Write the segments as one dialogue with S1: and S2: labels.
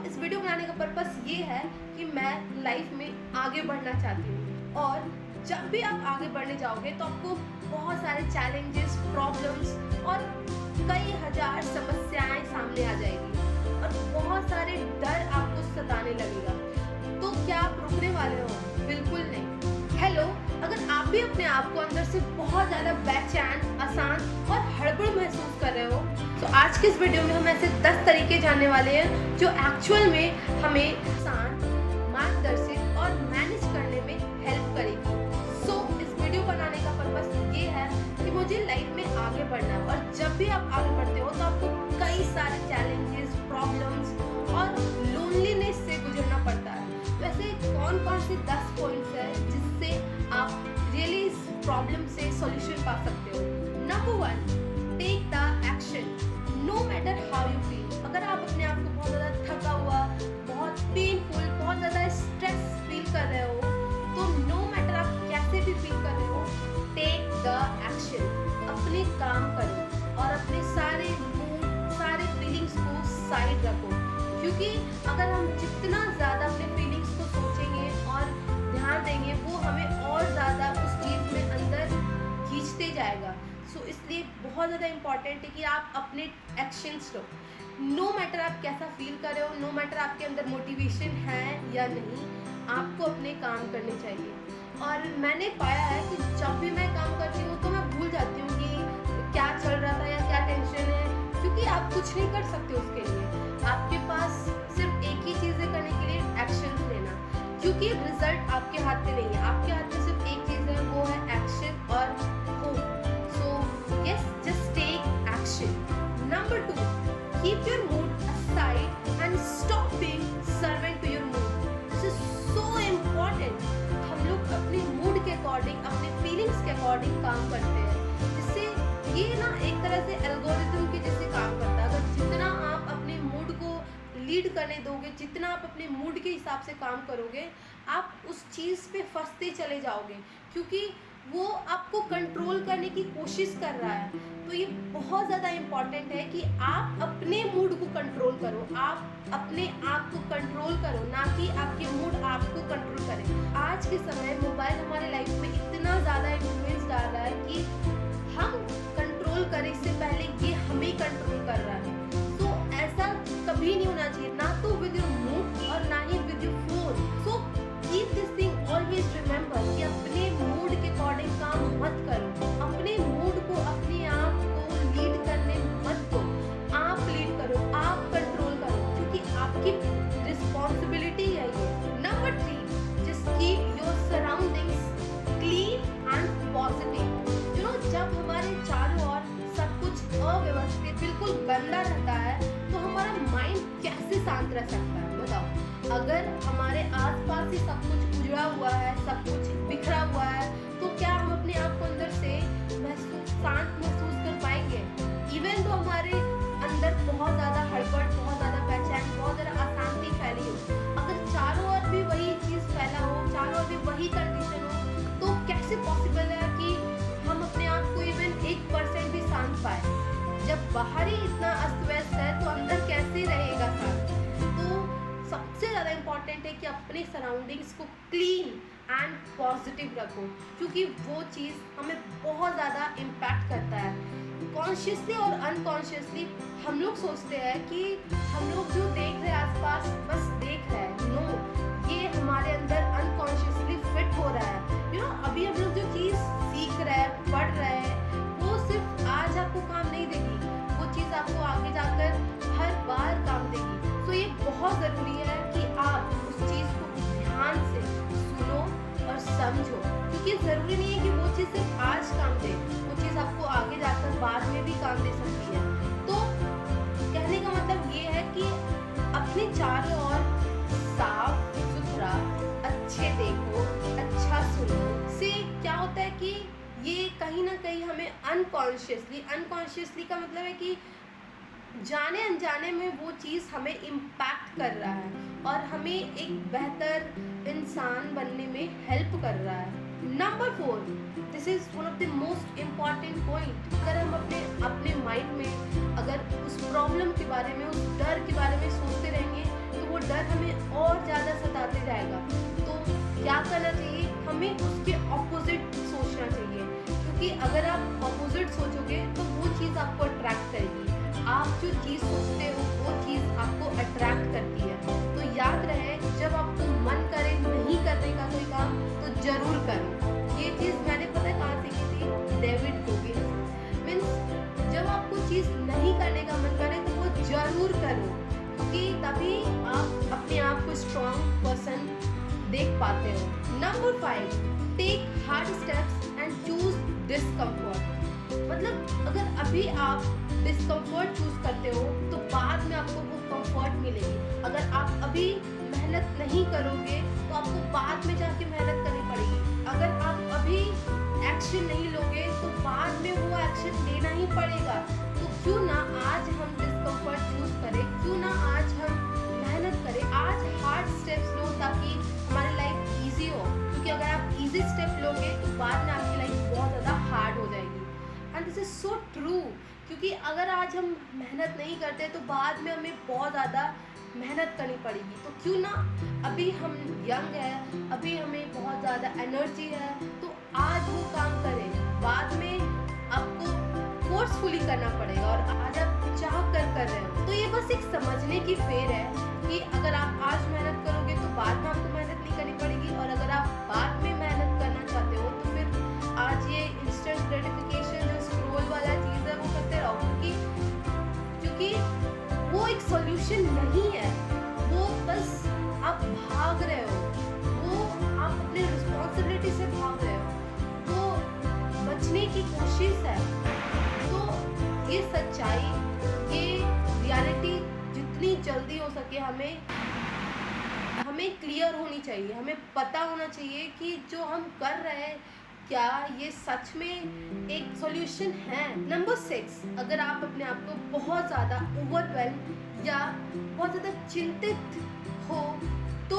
S1: इस वीडियो बनाने का पर्पस ये है कि मैं लाइफ में आगे बढ़ना चाहती हूँ, और जब भी आप आगे बढ़ने जाओगे तो आपको बहुत सारे चैलेंजेस, प्रॉब्लम्स और कई हजार समस्याएं सामने आ जाएगी और बहुत सारे डर आपको सताने लगेगा। तो क्या आप रुकने वाले हो? बिल्कुल नहीं। हेलो, अगर आप भी अपने आप को अंदर से बहुत ज़्यादा बेचैन, आसान और हड़बड़ महसूस कर रहे हो, तो आज के इस वीडियो में हम ऐसे 10 तरीके जानने वाले हैं जो एक्चुअल में हमें आसान, मार्गदर्शित और मैनेज करने में हेल्प करेगी। इस वीडियो बनाने का पर्पस ये है कि मुझे लाइफ में आगे बढ़ना है, और जब भी आप आगे बढ़ते हो तो आपको कई सारे चैलेंजेस, प्रॉब्लम्स और लोनलीनेस से गुजरना पड़ता है। वैसे कौन कौन से 10 पॉइंट्स हैं जिससे आप रियली इस प्रॉब्लम से सॉल्यूशन पा सकते हो? Number 1, take the action no matter how you feel. अगर आप अपने आप को बहुत ज़्यादा थका हुआ, बहुत पेनफुल, बहुत ज़्यादा स्ट्रेस फील कर रहे हो, तो नो मैटर आप कैसे भी फील कर रहे हो, टेक द एक्शन। अपने काम करो और अपने सारे मूड, सारे फीलिंग्स को साइड रखो, क्योंकि अगर हम जितना ज़्यादा अपने फीलिंग्स को सोचेंगे और ध्यान देंगे, वो हमें और ज़्यादा उस चीज़ में अंदर खींचते जाएगा। इसलिए बहुत ज़्यादा इम्पॉर्टेंट है कि आप अपने एक्शंस लो। नो मैटर आप कैसा फील कर रहे हो, नो मैटर आपके अंदर मोटिवेशन है या नहीं, आपको अपने काम करने चाहिए। और मैंने पाया है कि जब भी मैं काम करती हूँ तो मैं भूल जाती हूँ कि क्या चल रहा था या क्या टेंशन है, क्योंकि आप कुछ नहीं कर सकते उसके लिए। आपके पास सिर्फ एक ही चीज़ है करने के लिए, एक्शन लेना, क्योंकि रिजल्ट आपके हाथ में नहीं है। आपके हाथ में सिर्फ एक चीज़ है, वो है एक्शन और hope. Yes, just take action. Number 2, keep your mood aside and stop being servant to your mood. This is so important. हम लोग अपने मूड के अकॉर्डिंग, अपने फीलिंग्स के अकॉर्डिंग काम करते हैं, जिससे ये ना एक तरह से एल्गोरिथम के जैसे काम करता है। अगर जितना आप अपने मूड को लीड करने दोगे, जितना आप अपने मूड के हिसाब से काम करोगे, आप उस चीज़ पे फंसते चले जाओगे, क्योंकि वो आपको कंट्रोल करने की कोशिश कर रहा है। तो ये बहुत ज़्यादा इम्पॉर्टेंट है कि आप अपने मूड को कंट्रोल करो, आप अपने आप को कंट्रोल करो, ना कि आपके मूड आपको कंट्रोल करे। आज के समय मोबाइल हमारे लाइफ में इतना ज़्यादा इन्फ्लुएंस डाल रहा है कि हम कंट्रोल करें इससे पहले ये हमें कंट्रोल कर रहा है। तो ऐसा कभी नहीं होना चाहिए, ना तो विद योर मूड और ना ही with your phone. So keep this thing always remember कि अपने मूड के अकॉर्डिंग काम मत करो, अपने मूड को, अपने आप को लीड करने मत दो। आप लीड करो, आप कंट्रोल करो, क्योंकि आपकी रिस्पॉन्सिबिलिटी है ये। Number 3, just keep your surroundings clean and positive. जब हमारे चारों ओर सब कुछ अव्यवस्थित, बिल्कुल गंदा रहता है, तो हमारा माइंड कैसे शांत रह सकता है? बताओ। अगर हमारे आसपास ही सब कुछ उजड़ा हुआ है, सब कुछ बिखरा हुआ है, तो क्या हम अपने आप को अंदर से शांत महसूस कर पाएंगे? इवन तो हमारे अंदर बहुत ज़्यादा हड़बड़, बहुत ज़्यादा बेचैन, बहुत ज़्यादा अशांति फैली हो, अगर चारों ओर भी वही चीज़ फैला हो, चारों ओर भी वही कंडीशन हो, तो कैसे पॉसिबल है कि हम अपने आप को इवन 1% भी शांत पाए? जब बाहर ही इतना अस्त व्यस्त है, तो अंदर कैसे रहेगा शांत? तो सबसे ज़्यादा इम्पॉर्टेंट है कि अपने सराउंडिंग्स को क्लीन एंड पॉजिटिव रखो, क्योंकि वो चीज़ हमें बहुत ज़्यादा इम्पैक्ट करता है। कॉन्शियसली और अनकॉन्शियसली हम लोग सोचते हैं कि हम लोग जो देख रहे हैं आसपास, बस देख रहे हैं। नो, ये हमारे अंदर अनकॉन्शियसली फिट हो रहा है। अभी हम लोग जो चीज़ सीख रहे हैं, पढ़ रहे हैं, वो सिर्फ आज आपको काम नहीं देगी, वो चीज़ आपको आगे जाकर हर बार काम देगी। तो ये बहुत ज़रूरी है कि आप उस चीज़ को ध्यान से सुनो और समझो, क्योंकि ज़रूरी नहीं है कि वो चीज़ सिर्फ आज काम दे, वो चीज़ आपको आगे जाकर बाद में भी काम दे सकती है। तो कहने का मतलब ये है कि अपने चारों ओर साफ सुथरा, अच्छे देखो, अच्छा सुनो। से क्या होता है कि ये कहीं ना कहीं हमें अनकॉन्शियसली का मतलब है कि जाने अनजाने में वो चीज़ हमें इम्पैक्ट कर रहा है और हमें एक बेहतर इंसान बनने में हेल्प कर रहा है। Number 4, this is one of the most important point. अगर हम अपने माइंड में अगर उस प्रॉब्लम के बारे में, उस डर के बारे में सोचते रहेंगे, तो डर हमें और ज़्यादा सताते जाएगा, तो क्या करना चाहिए, हमें उसके ऑपोजिट सोचना चाहिए। क्योंकि अगर आप ऑपोजिट सोचोगे तो वो चीज़ आपको अट्रैक्ट करेगी। आप जो चीज़ सोचते हो वो चीज़ आपको अट्रैक्ट करती है। तो याद रहे, जब आपको मन करे नहीं करने का कोई काम तो ज़रूर करो। ये चीज़ मैंने पता है कहाँ सीखी थी, डेविड गोगिंस। मीन्स जब आपको चीज़ नहीं करने का मन करे तो वो ज़रूर करो, क्योंकि तभी आप अपने आप को स्ट्रॉन्ग पर्सन देख पाते हो। Number 5, take hard steps and choose discomfort. मतलब अगर अभी आप डिस्कम्फर्ट चूज करते हो तो बाद में आपको वो कंफर्ट मिलेगी। अगर आप अभी मेहनत नहीं करोगे तो आपको बाद में जाके मेहनत करनी पड़ेगी। अगर आप अभी एक्शन नहीं लोगे तो बाद में वो एक्शन लेना ही पड़ेगा। तो क्यों ना आज हम डिस्कम्फर्ट चूज करें, क्यों ना आज हम मेहनत करें, आज हार्ड स्टेप्स लो ताकि हमारी लाइफ इजी हो। क्योंकि अगर आप इजी स्टेप लोगे तो बाद में आपकी लाइफ बहुत ज़्यादा हार्ड हो जाएगी। And this is so true, क्योंकि अगर आज हम मेहनत नहीं करते तो बाद में हमें बहुत ज़्यादा मेहनत करनी पड़ेगी। तो क्यों ना अभी हम यंग है, अभी हमें बहुत ज़्यादा एनर्जी है, तो आज वो काम करें। बाद में आपको फोर्सफुली करना पड़ेगा और आज आप चाह कर रहे हो। तो ये बस एक समझने की फेर है कि अगर आप आज मेहनत करोगे तो बाद में आपको मेहनत नहीं करनी पड़ेगी, और अगर आप बाद में मेहनत करना चाहते हो तो फिर आज ये इंस्टेंट ग्रेटिफिकेशन जो स्क्रॉल वाला चीज़ है वो करते रहो। क्योंकि वो एक सॉल्यूशन नहीं है, वो बस आप भाग रहे हो, वो आप अपने रिस्पॉन्सिबिलिटी से भाग रहे हो, तो बचने की कोशिश है। तो ये सच्चाई, ये रियलिटी जितनी जल्दी हो सके हमें क्लियर होनी चाहिए। हमें पता होना चाहिए कि जो हम कर रहे हैं क्या ये सच में एक सॉल्यूशन है। नंबर 6, अगर आप अपने आप को बहुत ज़्यादा ओवरवेल्म या बहुत ज़्यादा चिंतित हो तो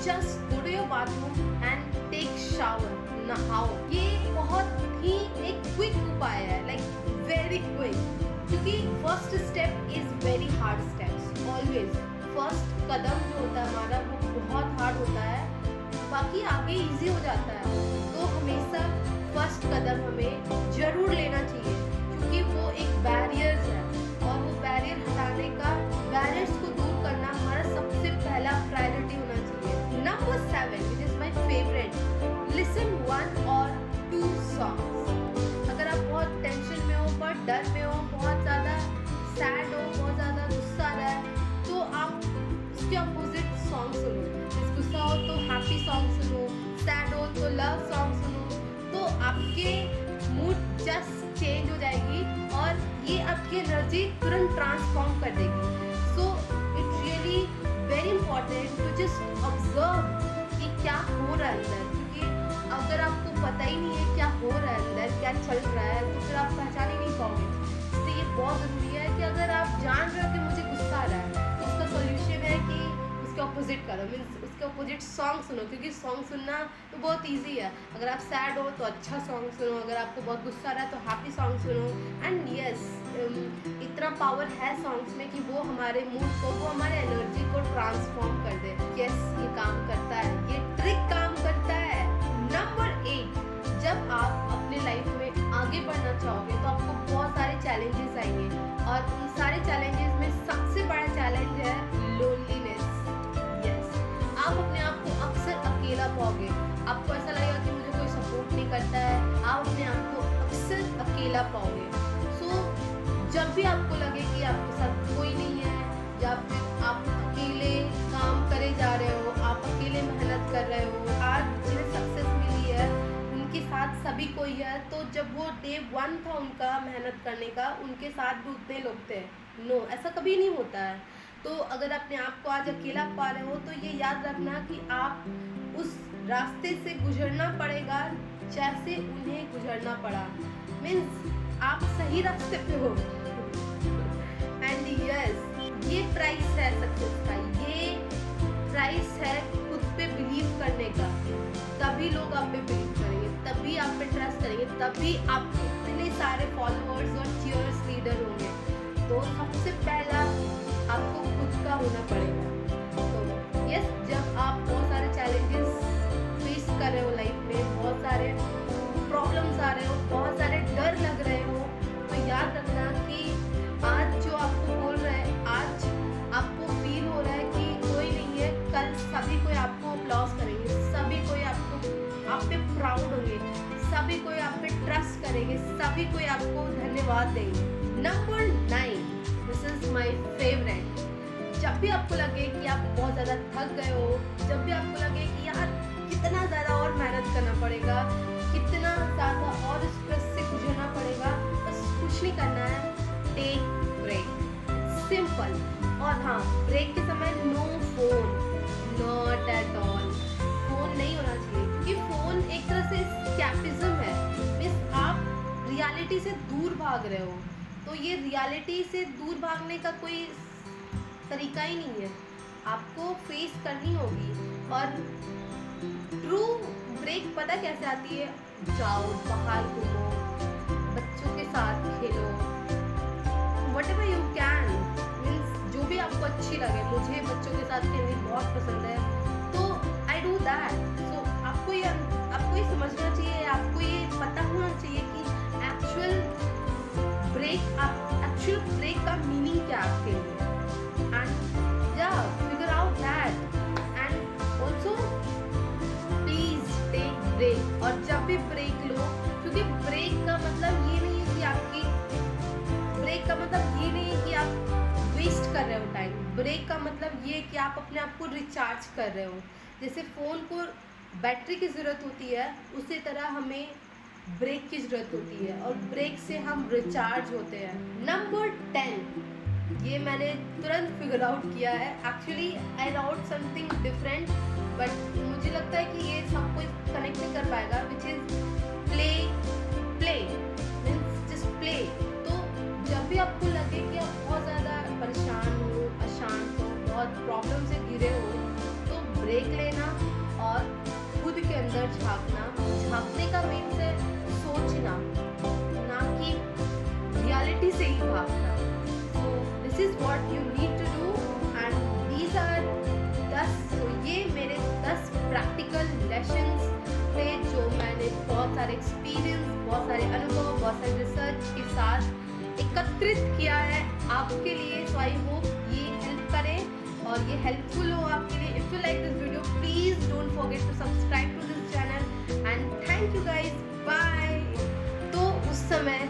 S1: just go to your bathroom and take shower, नहाओ। ये बहुत ही एक क्विक उपाय है, लाइक वेरी क्विक। क्योंकि first step is very hard steps always. First कदम जो होता है हमारा वो बहुत हार्ड होता है, बाकी आगे इजी हो जाता है। तो हमेशा फर्स्ट कदम हमें जरूर लेना चाहिए, क्योंकि वो एक बैरियर्स है और वो बैरियर हटाने का, बैरियर्स को दूर करना हमारा सबसे पहला प्रायोरिटी होना चाहिए। Number 7, which is my favourite, listen 1 or 2 songs. अगर आप बहुत टेंशन में हो, बहुत डर में हो, बहुत ज़्यादा सैड हो, बहुत ज़्यादा गुस्सा आ रहा है, तो आप उसके अपोजिट सॉन्ग सुनो। गुस्सा हो तो हैप्पी सॉन्ग सुनो, सैड हो तो लव सॉन्ग सुनो, तो आपके मूड जस्ट चेंज हो जाएगी और ये आपकी एनर्जी तुरंत ट्रांसफॉर्म कर देगी। So it's really very important to just observe कि क्या हो रहा है अंदर, क्योंकि अगर आपको पता ही नहीं है क्या हो रहा है अंदर, क्या चल रहा है, तो फिर आप पहचान ही नहीं पाओगे। इसलिए ये बहुत ज़रूरी है कि अगर आप जान रहे हो कि मुझे गुस्सा आ रहा है, उसका सोल्यूशन है कि उसके ऑपोजिट करो, मीन्स उसके ऑपोजिट सॉन्ग सुनो। क्योंकि सॉन्ग सुनना तो बहुत इजी है। अगर आप सैड हो तो अच्छा सॉन्ग सुनो, अगर आपको बहुत गुस्सा आ रहा है तो हैप्पी सॉन्ग सुनो। एंड यस, इतना पावर है सॉन्ग्स में कि वो हमारे मूड को, वो हमारे एनर्जी को ट्रांसफॉर्म कर दे। यस, ये काम करता है, ये ट्रिक काम करता है। नंबर 8, जब आप अपने लाइफ में आगे बढ़ना चाहोगे तो आपको बहुत सारे चैलेंजेस आएंगे, और उन सारे चैलेंजेस में सबसे बड़ा चैलेंज है लोनलीनेस। आप अपने आप को अक्सर अकेला पाओगे, आपको ऐसा लगेगा कि मुझे कोई सपोर्ट नहीं करता है, आप अपने आप को अक्सर अकेला पाओगे। सो जब भी आपको लगे कि आपके साथ कोई नहीं है, या फिर आप अकेले काम करे जा रहे हो, आप अकेले मेहनत कर रहे हो, आज जिन्हें सक्सेस मिली है उनके साथ सभी कोई है, तो जब वो डे 1 था उनका मेहनत करने का, उनके साथ भी उतने लोग थे। नो, ऐसा कभी नहीं होता है। तो अगर अपने आप को आज अकेला पा रहे हो तो ये याद रखना कि आप उस रास्ते से गुजरना पड़ेगा जैसे उन्हें गुजरना पड़ा। मीन्स आप सही रास्ते पे हो। एंड यस, ये प्राइस है सक्सेस का, ये प्राइस है खुद पे बिलीव करने का। तभी लोग आप पे बिलीव करेंगे, तभी आप पे ट्रस्ट करेंगे, तभी आप इतने सारे फॉलोअर्स और चीयर्स लीडर होंगे। तो सबसे पहला आपको खुद का होना पड़ेगा। तो सभी कोई आपको धन्यवाद देंगे। Number 9, this is my favourite. जब भी आपको लगे कि आप बहुत ज़्यादा थक गए हो, जब भी आपको लगे कि यार कितना ज़्यादा और मेहनत करना पड़ेगा, कितना ज़्यादा और स्ट्रेस से गुजरना पड़ेगा, बस कुछ नहीं करना है, टेक ब्रेक, सिंपल। और हाँ, ब्रेक के समय no phone, not at all, phone नहीं होना चाहिए, क्योंकि फोन एक तरह से स्कैपिज्म है, मीन्स आप रियलिटी से दूर भाग रहे हो। तो ये रियलिटी से दूर भागने का कोई तरीका ही नहीं है, आपको फेस करनी होगी। और ट्रू ब्रेक पता कैसे आती है? जाओ बाहर घूमो, बच्चों के साथ खेलो, whatever you can, मीन्स जो भी आपको अच्छी लगे। मुझे बच्चों के साथ खेलनी बहुत पसंद है, तो आई डू दैट। सो आपको ये समझना चाहिए, आपको ये पता होना चाहिए कि एक्चुअल ब्रेक का मीनिंग क्या है आपके लिए। And yeah, figure out that, and also please take break। और जब भी ब्रेक लो, क्योंकि ब्रेक का मतलब ये नहीं है कि आप वेस्ट कर रहे हो टाइम। ब्रेक का मतलब ये है कि आप अपने आप को रिचार्ज कर रहे हो। जैसे फ़ोन को बैटरी की ज़रूरत होती है, उसी तरह हमें ब्रेक की ज़रूरत होती है, और ब्रेक से हम रिचार्ज होते हैं। नंबर 10, ये मैंने तुरंत फिगर आउट किया है। Actually I route something different, but मुझे लगता है कि ये सब कुछ कनेक्ट नहीं कर पाएगा, which is play means just play. तो जब भी आपको लगे कि आप बहुत ज़्यादा परेशान हो, अशांत हो, बहुत प्रॉब्लम से घिरे हो, तो ब्रेक लेना और खुद के अंदर झांकने का मीन्स है सोचना, ना कि रियलिटी से ही भागना। This is what you need to do, and these are 10, so ये मेरे 10 प्रैक्टिकल लेसन्स थे जो मैंने बहुत सारे एक्सपीरियंस, बहुत सारे अनुभव, बहुत सारे रिसर्च के साथ एकत्रित किया है आपके लिए। सो आई होप ये हेल्प करें और ये हेल्पफुल हो आपके लिए। If you like this video, please don't forget to subscribe to this channel, and thank you guys, bye. तो उस समय